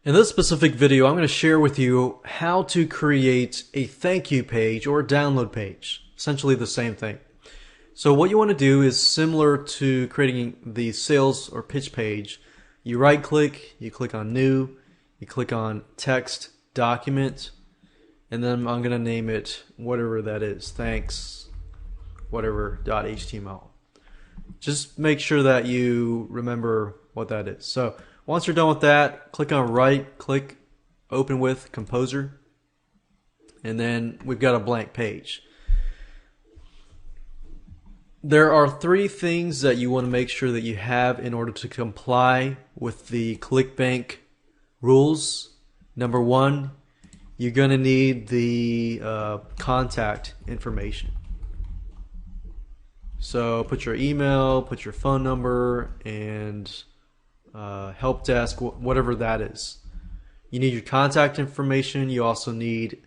In this specific video, I'm going to share with you how to create a thank you page or a download page. Essentially the same thing. So what you want to do is similar to creating the sales or pitch page. You right click, you click on new, you click on text, document, and then I'm going to name it whatever that is, thanks, whatever .html. Just make sure that you remember what that is. So once you're done with that, click on right, click open with Composer, and then we've got a blank page. There are three things that you want to make sure that you have in order to comply with the Clickbank rules. Number one, you're going to need the contact information. So put your email, put your phone number, and help desk, whatever that is. You need your contact information. You also need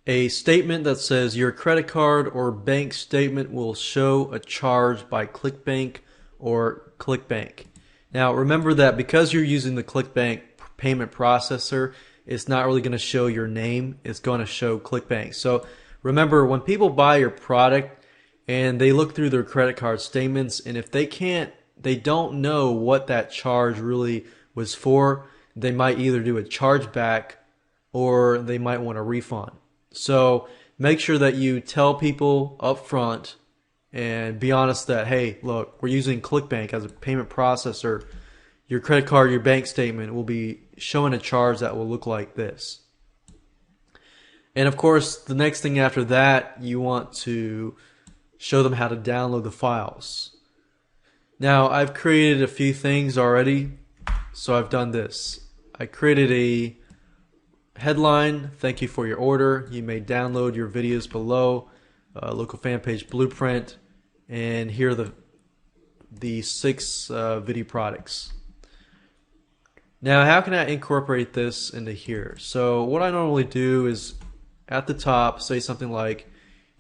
a statement that says your credit card or bank statement will show a charge by Clickbank or Clickbank. Now remember that because you're using the Clickbank payment processor, it's not really going to show your name. It's going to show Clickbank. So remember, when people buy your product and they look through their credit card statements, and if they don't know what that charge really was for, they might either do a chargeback or they might want a refund. So make sure that you tell people up front and be honest that, hey, look, we're using Clickbank as a payment processor. Your credit card, your bank statement will be showing a charge that will look like this. And of course, the next thing after that, you want to show them how to download the files. Now, I've created a few things already, so I've done this. I created a headline, thank you for your order. You may download your videos below, local fan page blueprint, and here are the 6 video products. Now, how can I incorporate this into here? So what I normally do is at the top say something like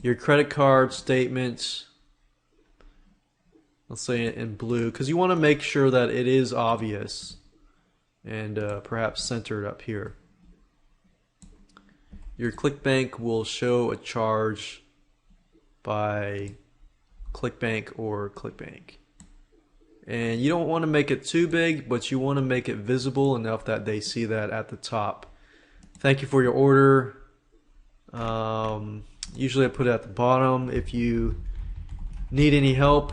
your credit card statement, let's say in blue, because you want to make sure that it is obvious and perhaps centered up here. Your Clickbank will show a charge by Clickbank or Clickbank. And you don't want to make it too big, but you want to make it visible enough that they see that at the top. Thank you for your order. Usually I put it at the bottom. If you need any help,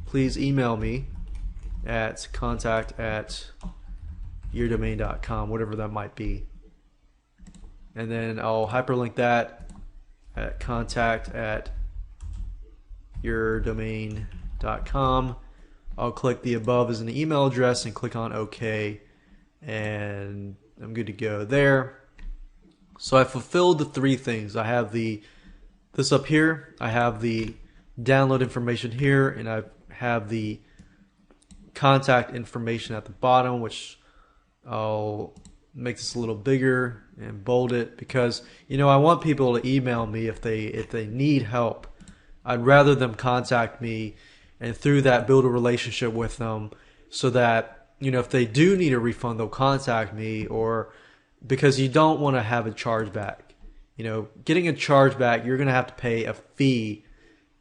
please email me at contact@yourdomain.com, whatever that might be. And then I'll hyperlink that at contact@yourdomain.com. I'll click the above as an email address and click on OK, and I'm good to go there. So I fulfilled the 3 things. I have this up here, I have the download information here, and I have the contact information at the bottom, which I'll make this a little bigger and bold it because I want people to email me if they need help. I'd rather them contact me and through that build a relationship with them so that if they do need a refund, they'll contact me, or because you don't want to have a chargeback. Getting a chargeback, you're going to have to pay a fee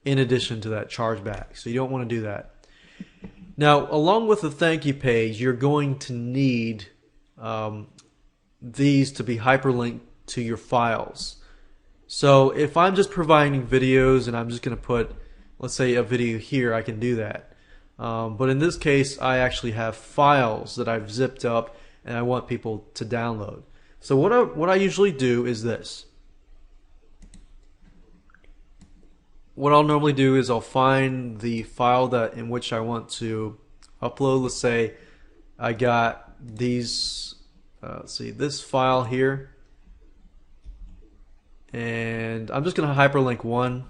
in addition to that chargeback, so you don't want to do that. Now, along with the thank you page, you're going to need these to be hyperlinked to your files. So if I'm just providing videos and I'm just going to put, let's say, a video here, I can do that. But in this case, I actually have files that I've zipped up and I want people to download. So what I usually do is this. What I'll normally do is I'll find the file in which I want to upload. Let's say I got these, let's see, this file here, and I'm just going to hyperlink one.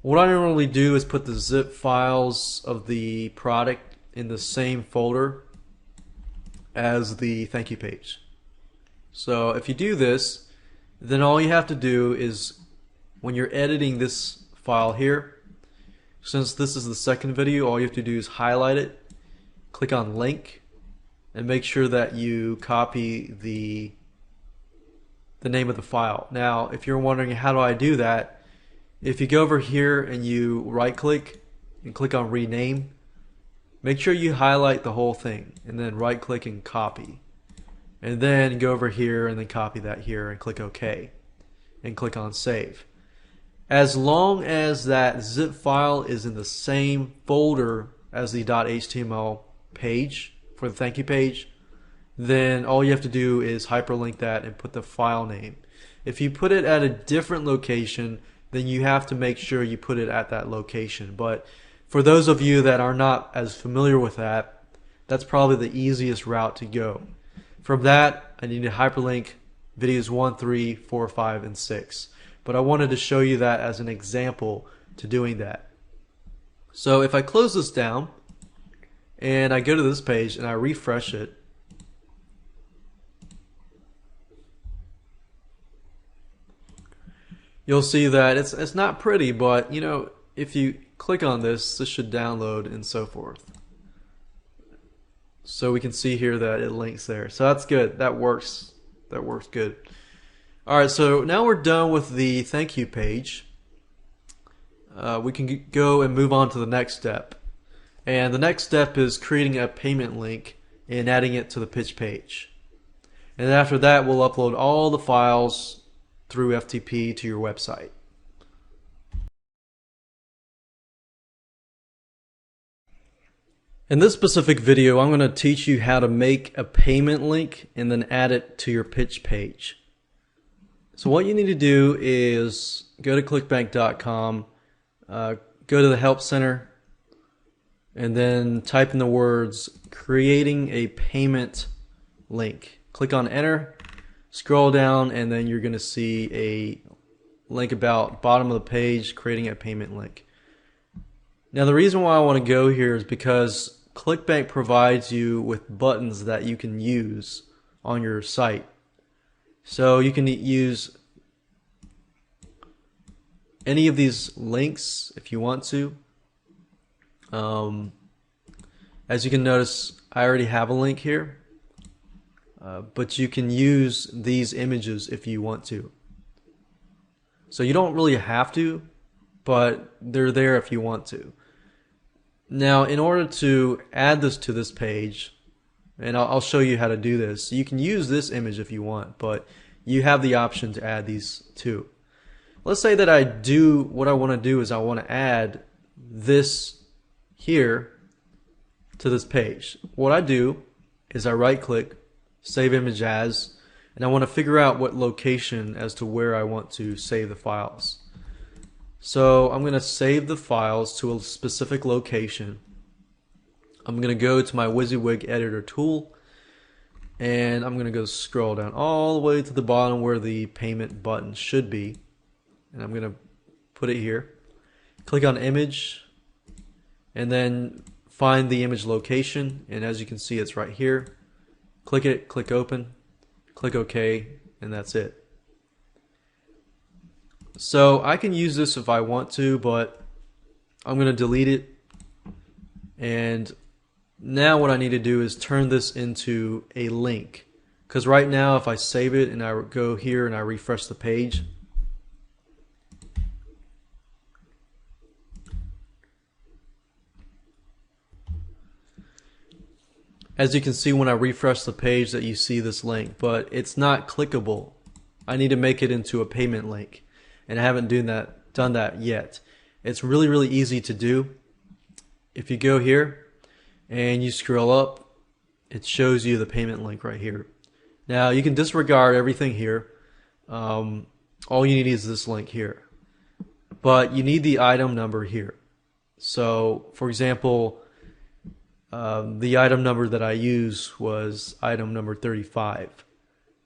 What I normally do is put the zip files of the product in the same folder as the thank you page. So if you do this, then all you have to do is when you're editing this file here, Since this is the second video, all you have to do is highlight it, click on link, and make sure that you copy the name of the file. Now, if you're wondering how do I do that, if you go over here and you right click and click on rename, make sure you highlight the whole thing and then right click and copy. And then go over here and then copy that here and click OK and click on save. As long as that zip file is in the same folder as the .html page for the thank you page, then all you have to do is hyperlink that and put the file name. If you put it at a different location, then you have to make sure you put it at that location. But for those of you that are not as familiar with that, that's probably the easiest route to go. From that, I need to hyperlink videos 1, 3, 4, 5, and 6. But I wanted to show you that as an example to doing that. So if I close this down and I go to this page and I refresh it, you'll see that it's not pretty, but you know, if you click on this, this should download and so forth. So we can see here that it links there. So that's good. That works. That works good. Alright, so now we're done with the thank you page. We can go and move on to the next step. And the next step is creating a payment link and adding it to the pitch page. And after that, we'll upload all the files through FTP to your website. In this specific video, I'm going to teach you how to make a payment link and then add it to your pitch page. So what you need to do is go to clickbank.com, go to the help center, and then type in the words creating a payment link. Click on enter, scroll down, and then you're going to see a link about bottom of the page, creating a payment link. Now the reason why I want to go here is because Clickbank provides you with buttons that you can use on your site. So you can use any of these links if you want to. As you can notice, I already have a link here, but you can use these images if you want to. So you don't really have to, but they're there if you want to. Now, in order to add this to this page, and I'll show you how to do this, you can use this image if you want, but you have the option to add these too. Let's say that what I want to do is I want to add this here to this page. What I do is I right click, save image as, and I want to figure out what location as to where I want to save the files. So I'm going to save the files to a specific location. I'm going to go to my WYSIWYG editor tool, and I'm going to go scroll down all the way to the bottom where the payment button should be, and I'm going to put it here. Click on image, and then find the image location, and as you can see, it's right here. Click it, click open, click OK, and that's it. So I can use this if I want to, but I'm going to delete it. And now what I need to do is turn this into a link. Because right now if I save it and I go here and I refresh the page, as you can see when I refresh the page that you see this link, but it's not clickable. I need to make it into a payment link. And I haven't done that yet. It's really easy to do. If you go here and you scroll up, it shows you the payment link right here. Now you can disregard everything here. All you need is this link here. But you need the item number here. So for example, the item number that I used was item number 35,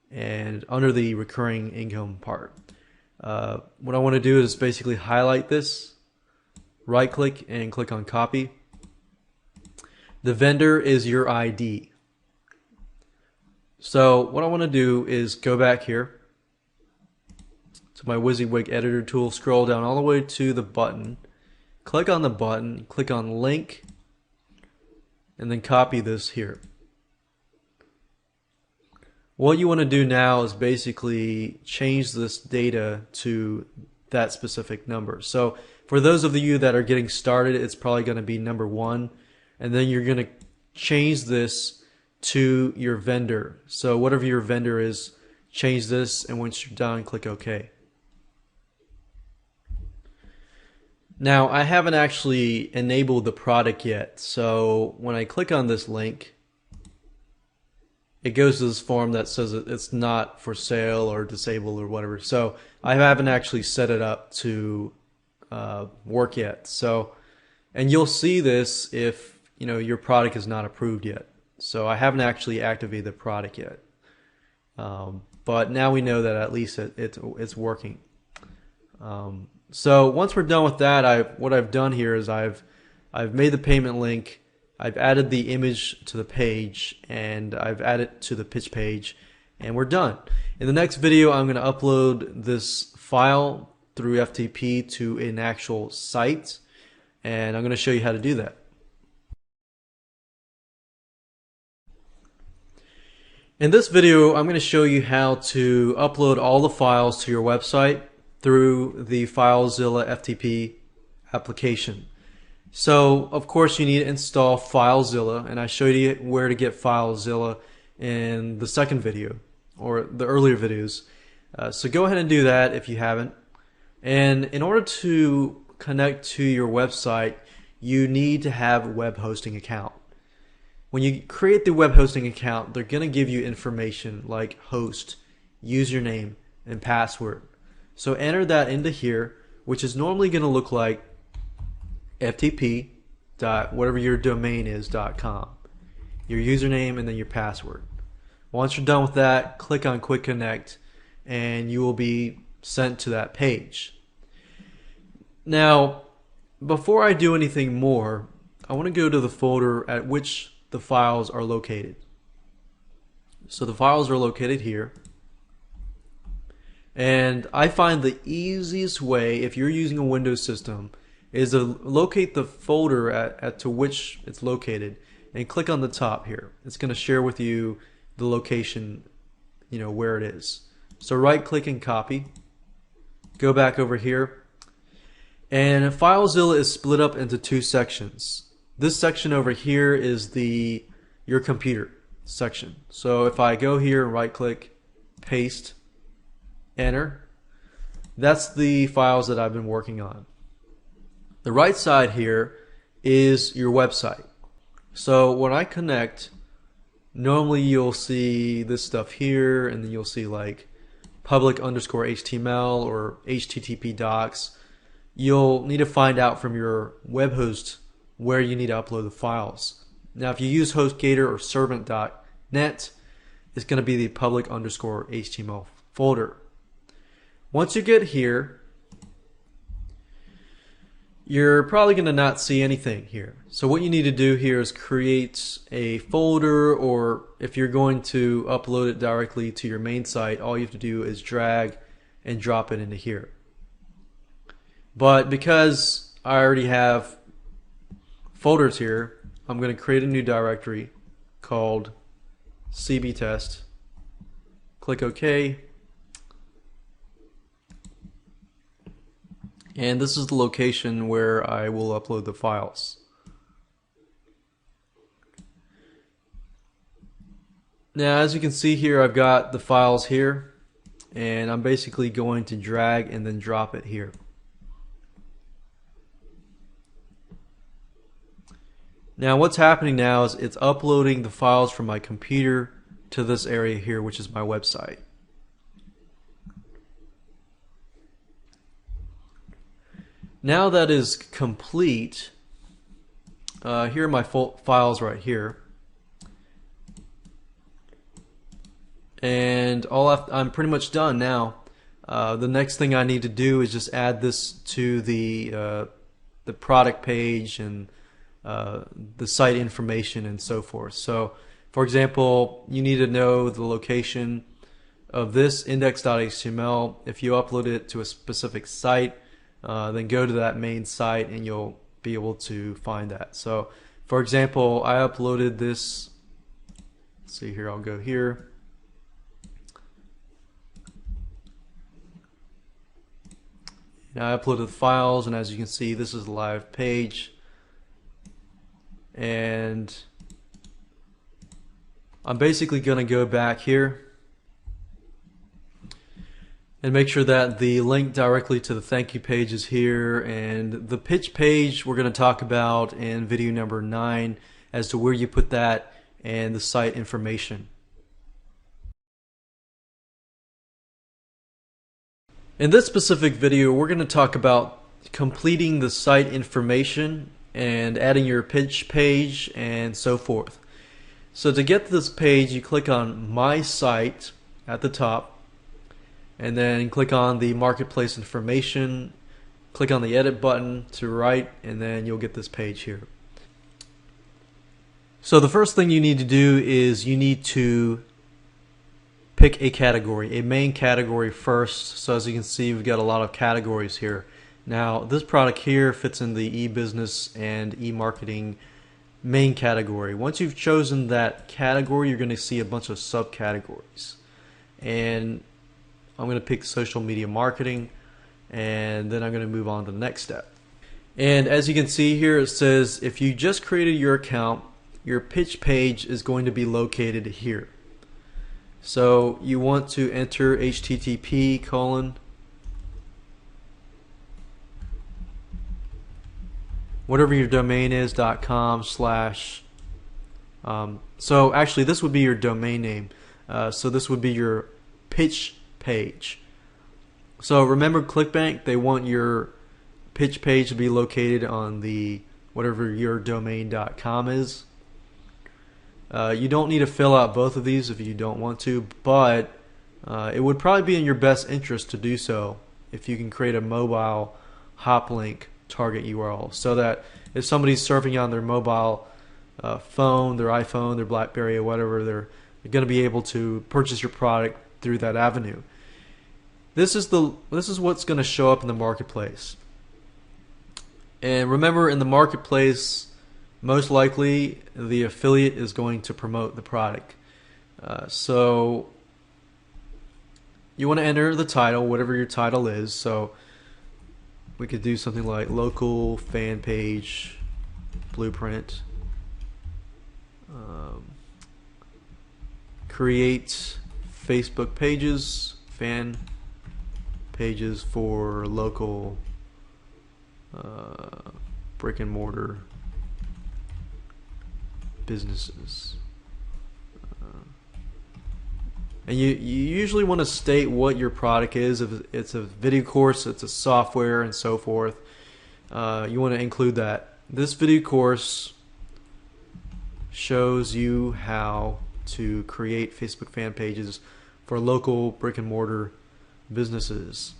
and under the recurring income part. What I want to do is basically highlight this, right click and click on copy. The vendor is your ID. So what I want to do is go back here to my WYSIWYG editor tool, scroll down all the way to the button, click on the button, click on link, and then copy this here. What you want to do now is basically change this data to that specific number. So for those of you that are getting started, it's probably going to be number 1, and then you're going to change this to your vendor. So whatever your vendor is, change this, and once you're done, click OK. Now I haven't actually enabled the product yet, so when I click on this link, it goes to this form that says it's not for sale or disabled or whatever. So I haven't actually set it up to work yet. So, and you'll see this if your product is not approved yet. So I haven't actually activated the product yet. But now we know that at least it's working. So once we're done with that, what I've done here is I've made the payment link. I've added the image to the page, and I've added to the pitch page, and we're done. In the next video, I'm going to upload this file through FTP to an actual site, and I'm going to show you how to do that. In this video, I'm going to show you how to upload all the files to your website through the FileZilla FTP application. So, of course, you need to install FileZilla, and I showed you where to get FileZilla in the second video, or the earlier videos. So go ahead and do that if you haven't. And in order to connect to your website, you need to have a web hosting account. When you create the web hosting account, they're going to give you information like host, username, and password. So enter that into here, which is normally going to look like ftp dot whatever your domain is .com, your username, and then your password. Once you're done with that, click on Quick Connect, and you will be sent to that page. Now, before I do anything more, I want to go to the folder at which the files are located. So the files are located here. And I find the easiest way, if you're using a Windows system, is to locate the folder at to which it's located and click on the top here. It's going to share with you the location, where it is. So right click and copy. Go back over here. And FileZilla is split up into 2 sections. This section over here is your computer section. So if I go here and right click, paste, enter, that's the files that I've been working on. The right side here is your website. So when I connect, normally you'll see this stuff here, and then you'll see like public_HTML or HTTP docs. You'll need to find out from your web host where you need to upload the files. Now if you use HostGator or servant.net, it's going to be the public_HTML folder. Once you get here, you're probably going to not see anything here. So what you need to do here is create a folder, or if you're going to upload it directly to your main site, all you have to do is drag and drop it into here. But because I already have folders here, I'm going to create a new directory called cbtest. Click OK. And this is the location where I will upload the files. Now, as you can see here, I've got the files here, and I'm basically going to drag and then drop it here. Now, what's happening now is it's uploading the files from my computer to this area here, which is my website. Now that is complete, here are my files right here, and I'm pretty much done now. The next thing I need to do is just add this to the product page and the site information and so forth. So, for example, you need to know the location of this index.html. If you upload it to a specific site, then go to that main site and you'll be able to find that. So for example, I uploaded this. Let's see here, I'll go here. Now I uploaded the files, and as you can see, this is a live page. And I'm basically going to go back here and make sure that the link directly to the thank you page is here, and the pitch page we're going to talk about in video number 9 as to where you put that and the site information. In this specific video, we're going to talk about completing the site information and adding your pitch page and so forth. So to get to this page, you click on My Site at the top, and then click on the marketplace information, click on the edit button to right, and then you'll get this page here. So the first thing you need to do is you need to pick a category, a main category first. So as you can see, we've got a lot of categories here. Now this product here fits in the e-business and e-marketing main category. Once you've chosen that category, you're going to see a bunch of subcategories, and I'm going to pick social media marketing, and then I'm going to move on to the next step. And as you can see here, it says if you just created your account, your pitch page is going to be located here. So you want to enter http:// whatever your domain is .com/. So actually this would be your domain name. So this would be your pitch page. So remember Clickbank, they want your pitch page to be located on the whatever your domain.com is. You don't need to fill out both of these if you don't want to, but it would probably be in your best interest to do so if you can create a mobile hop link target URL, so that if somebody's surfing on their mobile phone, their iPhone, their BlackBerry, or whatever, they're going to be able to purchase your product through that avenue. This is what's going to show up in the marketplace. And remember, in the marketplace, most likely the affiliate is going to promote the product. So you want to enter the title, whatever your title is. So we could do something like local fan page blueprint. Create Facebook pages, fan pages for local brick and mortar businesses. And you usually want to state what your product is. If it's a video course, it's a software, and so forth. You want to include that. This video course shows you how to create Facebook fan pages for local brick and mortar businesses.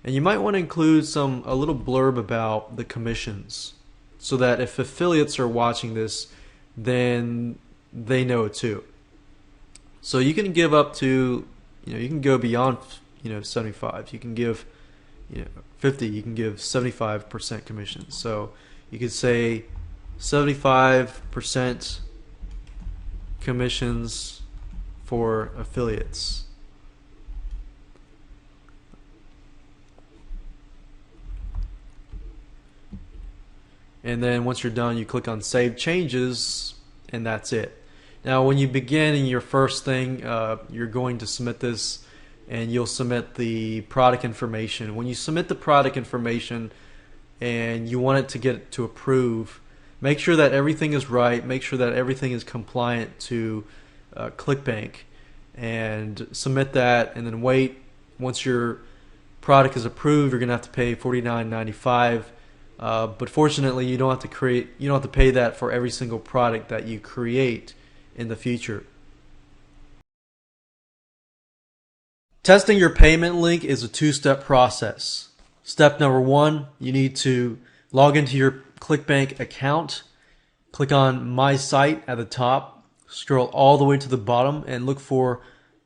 And you might want to include a little blurb about the commissions, so that if affiliates are watching this, then they know it too. So you can give up to, you can go beyond, 75. You can give, 50. You can give 75% commission. So you could say 75% commissions for affiliates. And then once you're done, you click on Save Changes, and that's it. Now when you begin in your first thing, you're going to submit this, and you'll submit the product information. When you submit the product information and you want it to get to approve, make sure that everything is right, make sure that everything is compliant to Clickbank, and submit that, and then wait. Once your product is approved, you're going to have to pay $49.95. But fortunately, you don't have to pay that for every single product that you create in the future. Testing your payment link is a two-step process. Step number 1, you need to log into your Clickbank account. Click on My Site at the top, scroll all the way to the bottom, and look for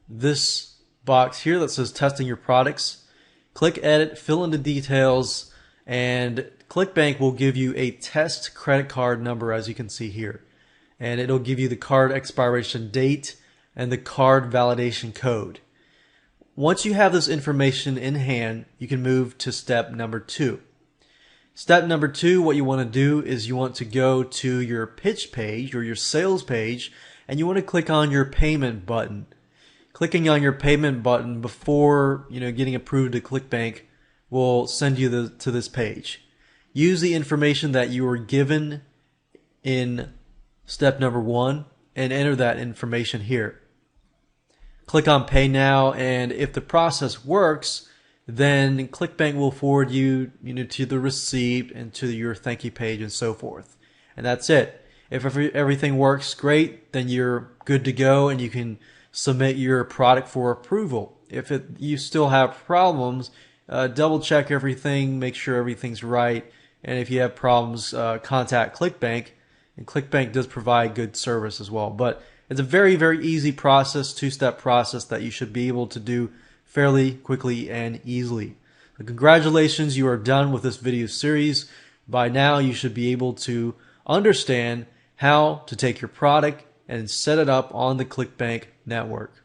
this box here that says Testing Your Products. Click Edit, fill in the details, And Clickbank will give you a test credit card number, as you can see here. And it'll give you the card expiration date and the card validation code. Once you have this information in hand, you can move to step number 2. Step number 2, what you want to do is you want to go to your pitch page or your sales page, and you want to click on your payment button. Clicking on your payment button before getting approved to Clickbank will send you to this page. Use the information that you were given in step number 1 and enter that information here. Click on Pay Now, and if the process works, then Clickbank will forward you, to the receipt and to your thank you page and so forth. And that's it. If everything works great, then you're good to go and you can submit your product for approval. If you still have problems, double check everything, make sure everything's right, and if you have problems, contact Clickbank. And Clickbank does provide good service as well. But it's a very, very easy process, 2-step process that you should be able to do fairly quickly and easily. So congratulations, you are done with this video series. By now, you should be able to understand how to take your product and set it up on the Clickbank network.